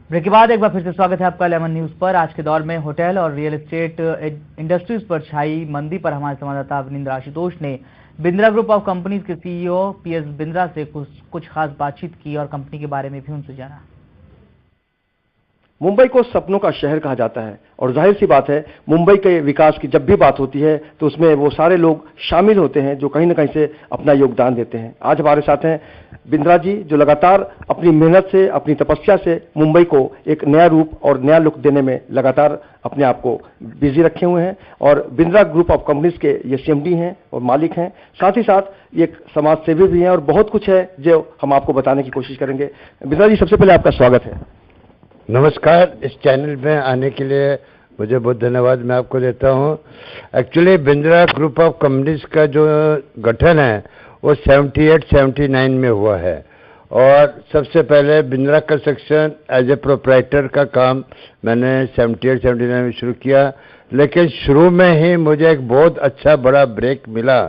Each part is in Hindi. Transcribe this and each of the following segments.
ब्रेक के बाद एक बार फिर से स्वागत है आपका लेमन न्यूज पर। आज के दौर में होटल और रियल एस्टेट इंडस्ट्रीज पर छाई मंदी पर हमारे संवाददाता अवनिंद्र आशुतोष ने बिंद्रा ग्रुप ऑफ कंपनीज के सीईओ पीएस बिंद्रा से कुछ खास बातचीत की और कंपनी के बारे में भी उनसे जाना। मुंबई को सपनों का शहर कहा जाता है और जाहिर सी बात है, मुंबई के विकास की जब भी बात होती है तो उसमें वो सारे लोग शामिल होते हैं जो कहीं ना कहीं से अपना योगदान देते हैं। आज हमारे साथ हैं बिंद्रा जी, जो लगातार अपनी मेहनत से, अपनी तपस्या से मुंबई को एक नया रूप और नया लुक देने में लगातार अपने आप को बिजी रखे हुए हैं। और बिंद्रा ग्रुप ऑफ कंपनीज के ये सीएमडी हैं और मालिक हैं, साथ ही साथ ये एक समाज सेवी भी हैं और बहुत कुछ है जो हम आपको बताने की कोशिश करेंगे। बिंद्रा जी, सबसे पहले आपका स्वागत है। नमस्कार। इस चैनल में आने के लिए मुझे बहुत धन्यवाद मैं आपको देता हूँ। Actually Bindra group of companies का जो गठन है वो 78-79 में हुआ है और सबसे पहले Bindra construction as a proprietor का काम मैंने 78-79 में शुरू किया। लेकिन शुरू में ही मुझे एक बहुत अच्छा बड़ा ब्रेक मिला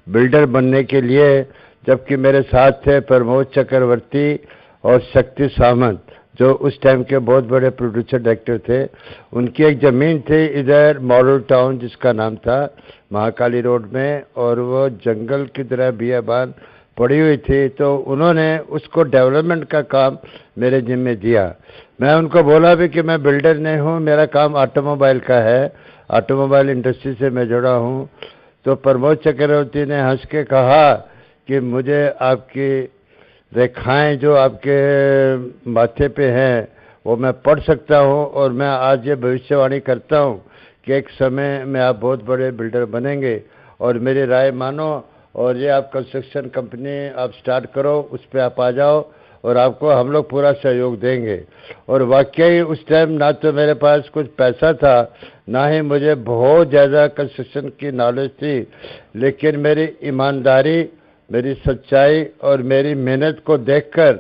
बिल्डर बनने के लिए, जबकि मेरे साथ थे प्रमोद चक्रवर्ती और शक्ति सामंत, जो उस टाइम के बहुत बड़े प्रोड्यूसर डायरेक्टर थे। उनकी एक ज़मीन थी इधर मॉडल टाउन जिसका नाम था महाकाली रोड में, और वो जंगल की तरह बियाबान पड़ी हुई थी। तो उन्होंने उसको डेवलपमेंट का काम मेरे जिम्मे दिया। मैं उनको बोला भी कि मैं बिल्डर नहीं हूँ, मेरा काम ऑटोमोबाइल का है, ऑटोमोबाइल इंडस्ट्री से मैं जुड़ा हूँ। तो प्रमोद चक्रवर्ती ने हंस के कहा कि मुझे आपकी रेखाएं जो आपके माथे पे हैं वो मैं पढ़ सकता हूँ, और मैं आज ये भविष्यवाणी करता हूँ कि एक समय में आप बहुत बड़े बिल्डर बनेंगे और मेरी राय मानो और ये आप कंस्ट्रक्शन कंपनी आप स्टार्ट करो, उस पर आप आ जाओ और आपको हम लोग पूरा सहयोग देंगे। और वाकई उस टाइम ना तो मेरे पास कुछ पैसा था, ना ही मुझे बहुत ज़्यादा कंस्ट्रक्शन की नॉलेज थी, लेकिन मेरी ईमानदारी, मेरी सच्चाई और मेरी मेहनत को देखकर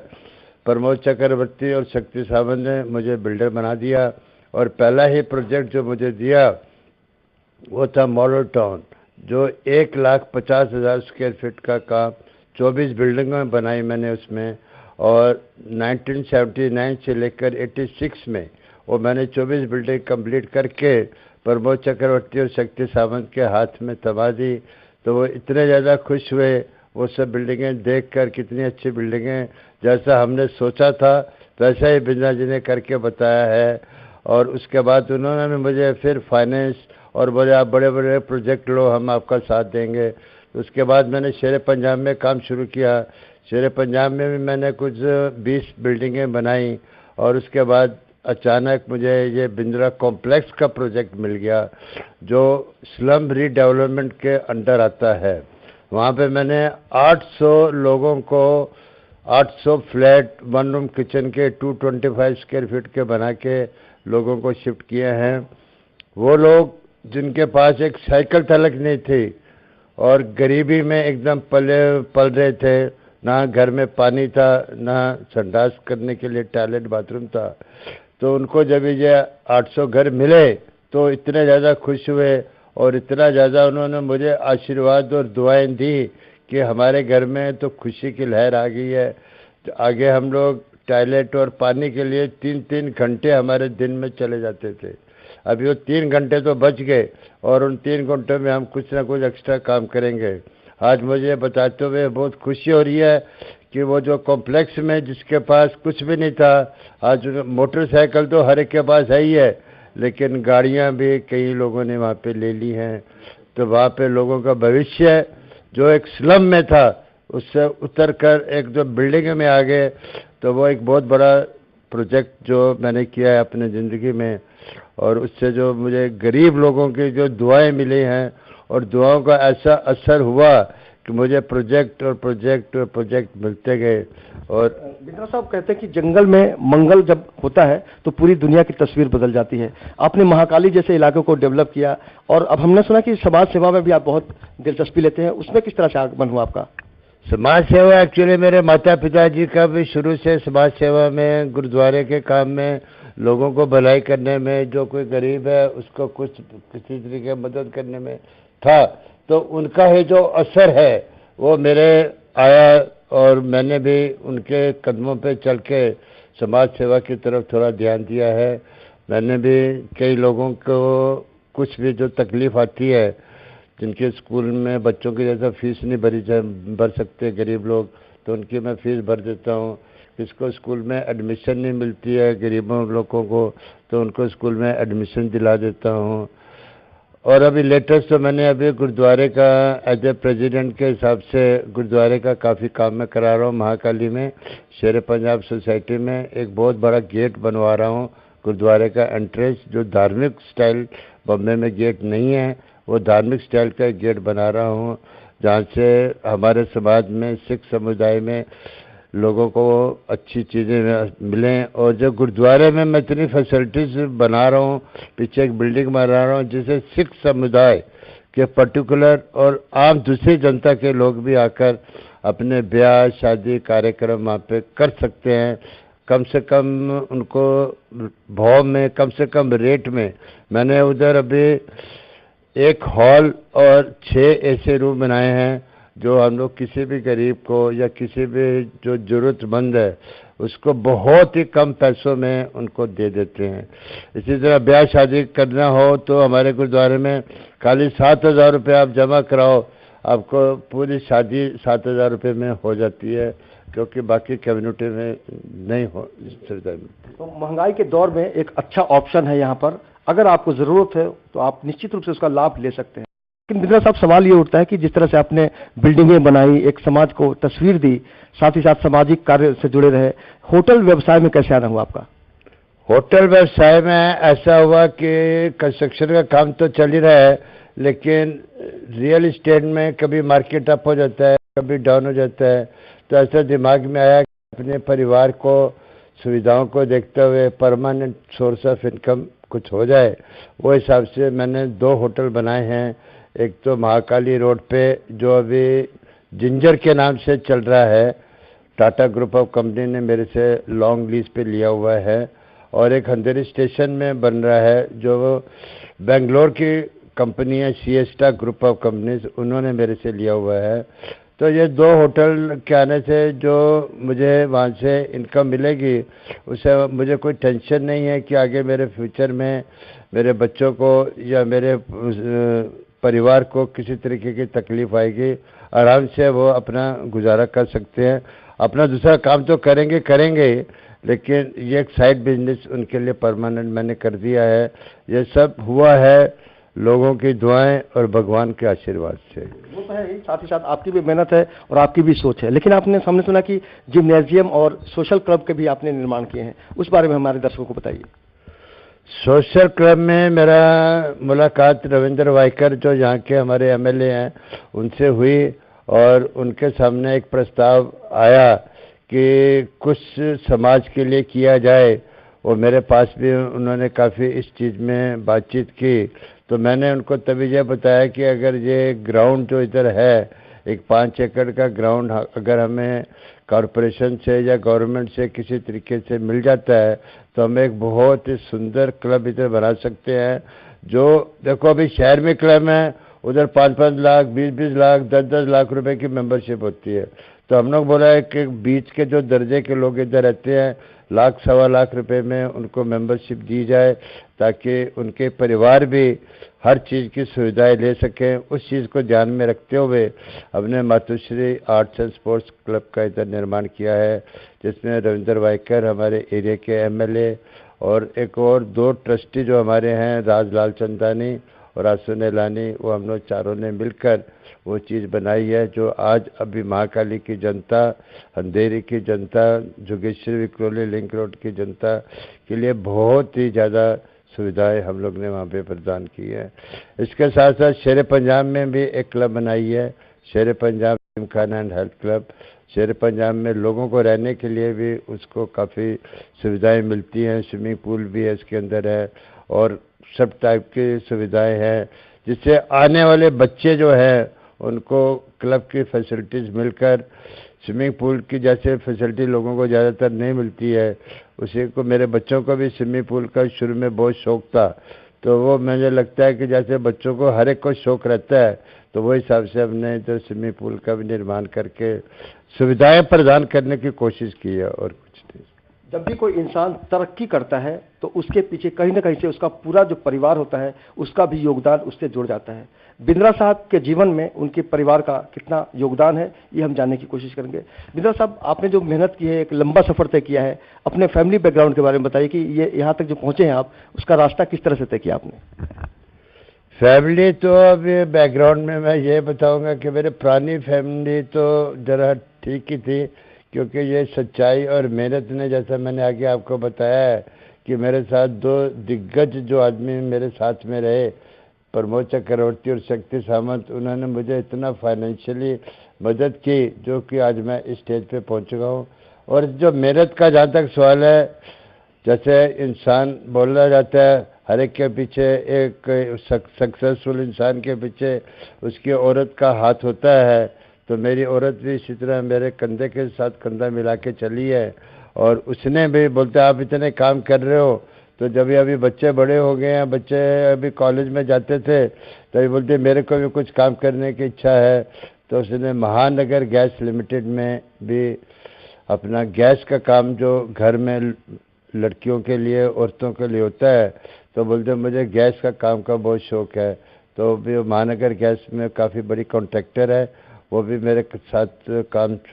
प्रमोद चक्रवर्ती और शक्ति सावंत ने मुझे बिल्डर बना दिया। और पहला ही प्रोजेक्ट जो मुझे दिया वो था मॉडल टाउन, जो 1,50,000 स्क्वायर फीट का काम 24 बिल्डिंगें बनाई मैंने उसमें। और 1979 से लेकर 86 में वो मैंने 24 बिल्डिंग कंप्लीट करके प्रमोद चक्रवर्ती और शक्ति सावंत के हाथ में थमा दी। तो वो इतने ज़्यादा खुश हुए वो सब बिल्डिंगें देखकर, कितनी अच्छी बिल्डिंगें, जैसा हमने सोचा था वैसा ही बिंद्रा जी ने करके बताया है। और उसके बाद उन्होंने भी मुझे फिर फाइनेंस और बोले आप बड़े बड़े प्रोजेक्ट लो, हम आपका साथ देंगे। तो उसके बाद मैंने शेर पंजाब में काम शुरू किया। शेर पंजाब में भी मैंने कुछ 20 बिल्डिंगें बनाई और उसके बाद अचानक मुझे ये बिंद्रा कॉम्प्लेक्स का प्रोजेक्ट मिल गया जो स्लम रीडेवलपमेंट के अंडर आता है। वहाँ पे मैंने 800 लोगों को 800 फ्लैट 1 रूम किचन के 225 स्क्वायर फीट के बना के लोगों को शिफ्ट किए हैं। वो लोग जिनके पास एक साइकिल तलक नहीं थी और गरीबी में एकदम पल रहे थे, ना घर में पानी था, ना संडास करने के लिए टॉयलेट बाथरूम था। तो उनको जब ये 800 घर मिले तो इतने ज़्यादा खुश हुए और इतना ज़्यादा उन्होंने मुझे आशीर्वाद और दुआएं दी कि हमारे घर में तो खुशी की लहर आ गई है। तो आगे हम लोग टॉयलेट और पानी के लिए 3-3 घंटे हमारे दिन में चले जाते थे। अभी वो 3 घंटे तो बच गए और उन 3 घंटों में हम कुछ ना कुछ एक्स्ट्रा काम करेंगे। आज मुझे बताते हुए बहुत खुशी हो रही है कि वो जो कॉम्प्लेक्स में जिसके पास कुछ भी नहीं था, आज मोटरसाइकिल तो हर एक के पास है ही है, लेकिन गाड़ियां भी कई लोगों ने वहाँ पे ले ली हैं। तो वहाँ पे लोगों का भविष्य जो एक स्लम में था उससे उतर कर एक जो बिल्डिंग में आ गए। तो वो एक बहुत बड़ा प्रोजेक्ट जो मैंने किया है अपने ज़िंदगी में, और उससे जो मुझे गरीब लोगों की जो दुआएं मिली हैं और दुआओं का ऐसा असर हुआ कि मुझे प्रोजेक्ट और प्रोजेक्ट और प्रोजेक्ट मिलते गए। और बिंद्रा साहब कहते हैं कि जंगल में मंगल जब होता है तो पूरी दुनिया की तस्वीर बदल जाती है। आपने महाकाली जैसे इलाकों को डेवलप किया और अब हमने सुना कि समाज सेवा में भी आप बहुत दिलचस्पी लेते हैं, उसमें किस तरह से आगमन हुआ आपका? समाज सेवा एक्चुअली मेरे माता पिताजी का भी शुरू से समाज सेवा में, गुरुद्वारे के काम में, लोगों को भलाई करने में, जो कोई गरीब है उसको कुछ किसी तरीके मदद करने में था। तो उनका ही जो असर है वो मेरे आया और मैंने भी उनके कदमों पे चल के समाज सेवा की तरफ थोड़ा ध्यान दिया है। मैंने भी कई लोगों को कुछ भी जो तकलीफ आती है, जिनके स्कूल में बच्चों की जैसा फीस नहीं भर सकते गरीब लोग, तो उनकी मैं फ़ीस भर देता हूँ। किसको स्कूल में एडमिशन नहीं मिलती है गरीबों लोगों को, तो उनको स्कूल में एडमिशन दिला देता हूँ। और अभी लेटेस्ट तो मैंने अभी गुरुद्वारे का एज ए प्रेसिडेंट के हिसाब से गुरुद्वारे का काफ़ी काम मैं करा रहा हूँ। महाकाली में शेर पंजाब सोसाइटी में एक बहुत बड़ा गेट बनवा रहा हूँ गुरुद्वारे का एंट्रेंस, जो धार्मिक स्टाइल बॉम्बे में गेट नहीं है, वो धार्मिक स्टाइल का गेट बना रहा हूँ, जहाँ से हमारे समाज में सिख समुदाय में लोगों को अच्छी चीज़ें मिलें। और जो गुरुद्वारे में मैं इतनी फैसिलिटीज़ बना रहा हूँ, पीछे एक बिल्डिंग बना रहा हूँ जिससे सिख समुदाय के पर्टिकुलर और आम दूसरी जनता के लोग भी आकर अपने ब्याह शादी कार्यक्रम वहाँ पे कर सकते हैं। कम से कम उनको भाव में, कम से कम रेट में। मैंने उधर अभी एक हॉल और 6 ऐसे रूम बनाए हैं जो हम लोग किसी भी गरीब को या किसी भी जो ज़रूरतमंद है उसको बहुत ही कम पैसों में उनको दे देते हैं। इसी तरह ब्याह शादी करना हो तो हमारे गुरुद्वारे में खाली 7,000 रुपये आप जमा कराओ, आपको पूरी शादी 7,000 रुपये में हो जाती है, क्योंकि बाकी कम्युनिटी में नहीं हो सुविधा मिलती। तो महंगाई के दौर में एक अच्छा ऑप्शन है यहाँ पर, अगर आपको ज़रूरत है तो आप निश्चित रूप से उसका लाभ ले सकते हैं। लेकिन बिंद्रा साहब, सवाल ये उठता है कि जिस तरह से आपने बिल्डिंगें बनाई, एक समाज को तस्वीर दी, साथ ही साथ सामाजिक कार्य से जुड़े रहे, होटल व्यवसाय में कैसे आना हुआ आपका? होटल व्यवसाय में ऐसा हुआ कि कंस्ट्रक्शन का काम तो चल ही रहा है, लेकिन रियल इस्टेट में कभी मार्केट अप हो जाता है, कभी डाउन हो जाता है। तो ऐसा दिमाग में आया कि अपने परिवार को सुविधाओं को देखते हुए परमानेंट सोर्स ऑफ इनकम कुछ हो जाए। वो हिसाब से मैंने 2 होटल बनाए हैं। एक तो महाकाली रोड पे जो अभी जिंजर के नाम से चल रहा है, टाटा ग्रुप ऑफ कंपनी ने मेरे से लॉन्ग लीज पे लिया हुआ है, और एक अंधेरी स्टेशन में बन रहा है जो बेंगलोर की कंपनी है, सिएस्टा ग्रुप ऑफ कंपनीज, उन्होंने मेरे से लिया हुआ है। तो ये 2 होटल के आने से जो मुझे वहाँ से इनकम मिलेगी, उससे मुझे कोई टेंशन नहीं है कि आगे मेरे फ्यूचर में मेरे बच्चों को या मेरे परिवार को किसी तरीके की तकलीफ आएगी। आराम से वो अपना गुजारा कर सकते हैं। अपना दूसरा काम तो करेंगे, लेकिन ये एक साइड बिजनेस उनके लिए परमानेंट मैंने कर दिया है। ये सब हुआ है लोगों की दुआएं और भगवान के आशीर्वाद से। वो तो है ही, साथ ही साथ आपकी भी मेहनत है और आपकी भी सोच है। लेकिन हमने सुना कि जिम्नेजियम और सोशल क्लब के भी आपने निर्माण किए हैं, उस बारे में हमारे दर्शकों को बताइए। सोशल क्लब में मेरा मुलाकात रविंद्र वाइकर, जो यहाँ के हमारे एमएलए हैं, उनसे हुई, और उनके सामने एक प्रस्ताव आया कि कुछ समाज के लिए किया जाए, और मेरे पास भी उन्होंने काफ़ी इस चीज़ में बातचीत की। तो मैंने उनको तभी यह बताया कि अगर ये ग्राउंड जो इधर है, एक 5 एकड़ का ग्राउंड अगर हमें कॉरपोरेशन से या गवर्नमेंट से किसी तरीके से मिल जाता है, तो हम एक बहुत ही सुंदर क्लब इधर बना सकते हैं। जो देखो अभी शहर में क्लब है, उधर 5-5 लाख, 20-20 लाख, 10-10 लाख रुपए की मेंबरशिप होती है। तो हम लोग बोला है कि बीच के जो दर्जे के लोग इधर रहते हैं, 1 सवा लाख रुपए में उनको मेंबरशिप दी जाए, ताकि उनके परिवार भी हर चीज़ की सुविधाएं ले सकें। उस चीज़ को ध्यान में रखते हुए हमने मातुश्री आर्ट्स एंड स्पोर्ट्स क्लब का इधर निर्माण किया है, जिसमें रविंद्र वाइकर हमारे एरिया के एमएलए और एक और 2 ट्रस्टी जो हमारे हैं, राजलाल चंदानी और आसू नेलानी, वो हम लोग चारों ने मिलकर वो चीज़ बनाई है, जो आज अभी महाकाली की जनता, अंधेरी की जनता, जोगेश्वरी विक्रोली लिंक रोड की जनता के लिए बहुत ही ज़्यादा सुविधाएं हम लोग ने वहाँ पे प्रदान की है। इसके साथ साथ शेर पंजाब में भी एक क्लब बनाई है, शेर Punjab Gymkhana and health club. शेर पंजाब में लोगों को रहने के लिए भी उसको काफ़ी सुविधाएं मिलती हैं, स्विमिंग पूल भी है इसके अंदर है, और सब टाइप की सुविधाएं हैं, जिससे आने वाले बच्चे जो हैं उनको क्लब की फैसिलिटीज़ मिलकर, स्विमिंग पूल की जैसे फैसिलिटी लोगों को ज़्यादातर नहीं मिलती है, उसी को मेरे बच्चों को भी स्विमिंग पूल का शुरू में बहुत शौक़ था। तो वो मुझे लगता है कि जैसे बच्चों को हर एक को शौक़ रहता है, तो वो हिसाब से हमने इधर स्विमिंग पूल का भी निर्माण करके सुविधाएं प्रदान करने की कोशिश की है, और कुछ नहीं। जब भी कोई इंसान तरक्की करता है तो उसके पीछे कहीं ना कहीं से उसका पूरा जो परिवार होता है उसका भी योगदान उससे जुड़ जाता है। बिंद्रा साहब के जीवन में उनके परिवार का कितना योगदान है ये हम जानने की कोशिश करेंगे। बिंद्रा साहब, आपने जो मेहनत की है, एक लंबा सफर तय किया है, अपने फैमिली बैकग्राउंड के बारे में बताइए कि ये यहाँ तक जो पहुंचे हैं आप, उसका रास्ता किस तरह से तय किया आपने? फैमिली तो अभी बैकग्राउंड में मैं ये बताऊंगा कि मेरे पुरानी फैमिली तो जरा ठीक ही थी, क्योंकि ये सच्चाई और मेहनत ने, जैसा मैंने आगे आपको बताया है कि मेरे साथ दो दिग्गज जो आदमी मेरे साथ में रहे, प्रमोद चक्रवर्ती और शक्ति सामंत, उन्होंने मुझे इतना फाइनेंशियली मदद की जो कि आज मैं इस स्टेज पे पहुंच चुका हूँ। और जो मेहनत का जहाँ तक सवाल है, जैसे इंसान बोला जाता है हर एक के पीछे, एक सक्सेसफुल इंसान के पीछे उसकी औरत का हाथ होता है, तो मेरी औरत भी इसी तरह मेरे कंधे के साथ कंधा मिला के चली है। और उसने भी बोलते आप इतने काम कर रहे हो, तो जब अभी बच्चे बड़े हो गए हैं, बच्चे अभी कॉलेज में जाते थे, तभी बोलते मेरे को भी कुछ काम करने की इच्छा है, तो उसने महानगर गैस लिमिटेड में भी अपना गैस का काम जो घर में लड़कियों के लिए, औरतों के लिए होता है, तो बोलते मुझे गैस का काम का बहुत शौक़ है। तो भी महानगर गैस में काफ़ी बड़ी कॉन्ट्रैक्टर है, वो भी मेरे साथ काम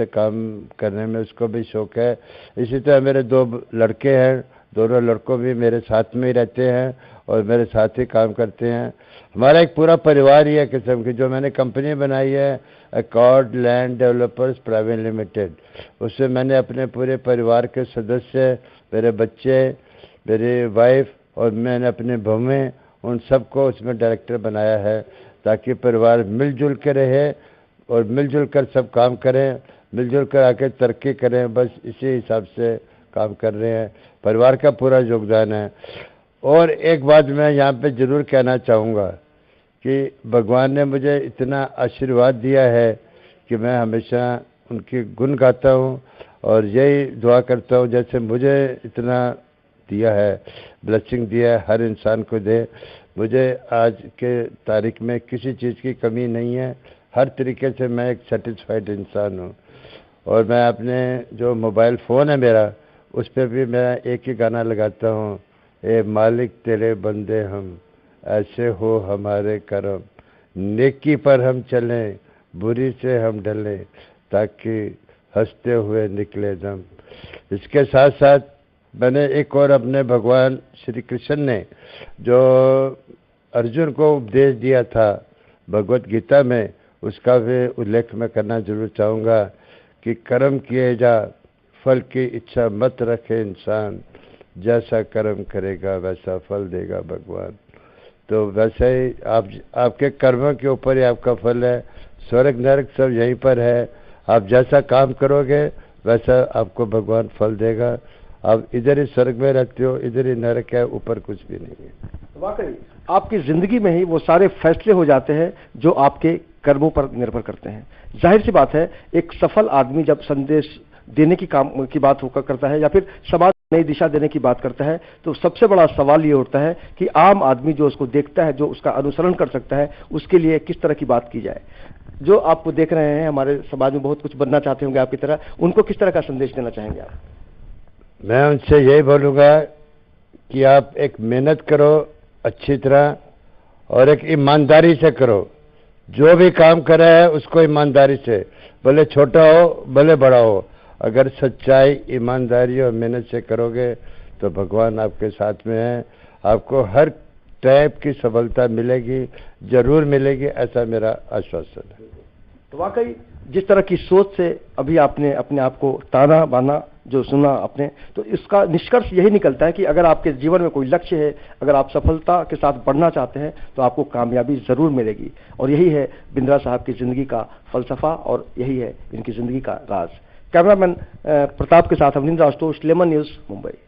करने में उसको भी शौक़ है। इसी तरह मेरे दो लड़के हैं, दोनों लड़कों भी मेरे साथ में ही रहते हैं और मेरे साथ ही काम करते हैं। हमारा एक पूरा परिवार ही है किस्म की। जो मैंने कंपनी बनाई है accord land developers private limited, उससे मैंने अपने पूरे परिवार के सदस्य, मेरे बच्चे, मेरी वाइफ और मैंने अपने बहुएं, उन सबको उसमें डायरेक्टर बनाया है, ताकि परिवार मिलजुल के रहे और मिलजुल कर सब काम करें, मिलजुल कर आके तरक्की करें। बस इसी हिसाब से काम कर रहे हैं, परिवार का पूरा योगदान है। और एक बात मैं यहाँ पे ज़रूर कहना चाहूँगा कि भगवान ने मुझे इतना आशीर्वाद दिया है कि मैं हमेशा उनकी गुण गाता हूँ और यही दुआ करता हूँ, जैसे मुझे इतना दिया है, ब्लेसिंग दिया है, हर इंसान को दे। मुझे आज के तारीख में किसी चीज़ की कमी नहीं है, हर तरीके से मैं एक सेटिस्फाइड इंसान हूँ। और मैं अपने जो मोबाइल फ़ोन है मेरा, उस पर भी मैं एक ही गाना लगाता हूँ, ए मालिक तेरे बंदे हम, ऐसे हो हमारे करम, नेकी पर हम चलें, बुरी से हम डलें, ताकि हंसते हुए निकले दम। इसके साथ साथ मैंने एक और अपने भगवान श्री कृष्ण ने जो अर्जुन को उपदेश दिया था भगवत गीता में, उसका भी उल्लेख मैं करना जरूर चाहूँगा कि कर्म किए जा, फल की इच्छा मत रखे इंसान, जैसा कर्म करेगा वैसा फल देगा भगवान। तो वैसे ही आपके कर्मों के ऊपर ही आपका फल है, स्वर्ग नरक सब यहीं पर है। आप जैसा काम करोगे वैसा आपको भगवान फल देगा। आप इधर ही स्वर्ग में रहते हो, इधर ही नरक है, ऊपर कुछ भी नहीं है। वाकई आपकी जिंदगी में ही वो सारे फैसले हो जाते हैं जो आपके कर्मों पर निर्भर करते हैं। जाहिर सी बात है, एक सफल आदमी जब संदेश देने की बात होकर करता है या फिर समाज नई दिशा देने की बात करता है, तो सबसे बड़ा सवाल ये उठता है कि आम आदमी जो उसको देखता है, जो उसका अनुसरण कर सकता है, उसके लिए किस तरह की बात की जाए। जो आपको देख रहे हैं, हमारे समाज में बहुत कुछ बनना चाहते होंगे आपकी तरह, उनको किस तरह का संदेश देना चाहेंगे आप? मैं उनसे यही बोलूँगा कि आप एक मेहनत करो अच्छी तरह और एक ईमानदारी से करो। जो भी काम कर रहा है उसको ईमानदारी से, भले छोटा हो भले बड़ा हो, अगर सच्चाई, ईमानदारी और मेहनत से करोगे तो भगवान आपके साथ में है। आपको हर टाइप की सफलता मिलेगी, जरूर मिलेगी, ऐसा मेरा आश्वासन है। तो वाकई जिस तरह की सोच से अभी आपने अपने आप को ताना बाना जो सुना आपने, तो इसका निष्कर्ष यही निकलता है कि अगर आपके जीवन में कोई लक्ष्य है, अगर आप सफलता के साथ बढ़ना चाहते हैं, तो आपको कामयाबी जरूर मिलेगी। और यही है बिंद्रा साहब की जिंदगी का फलसफा और यही है इनकी जिंदगी का राज। कैमरामैन प्रताप के साथ अवनींद्र आशुतोष, लेमन न्यूज़, मुंबई।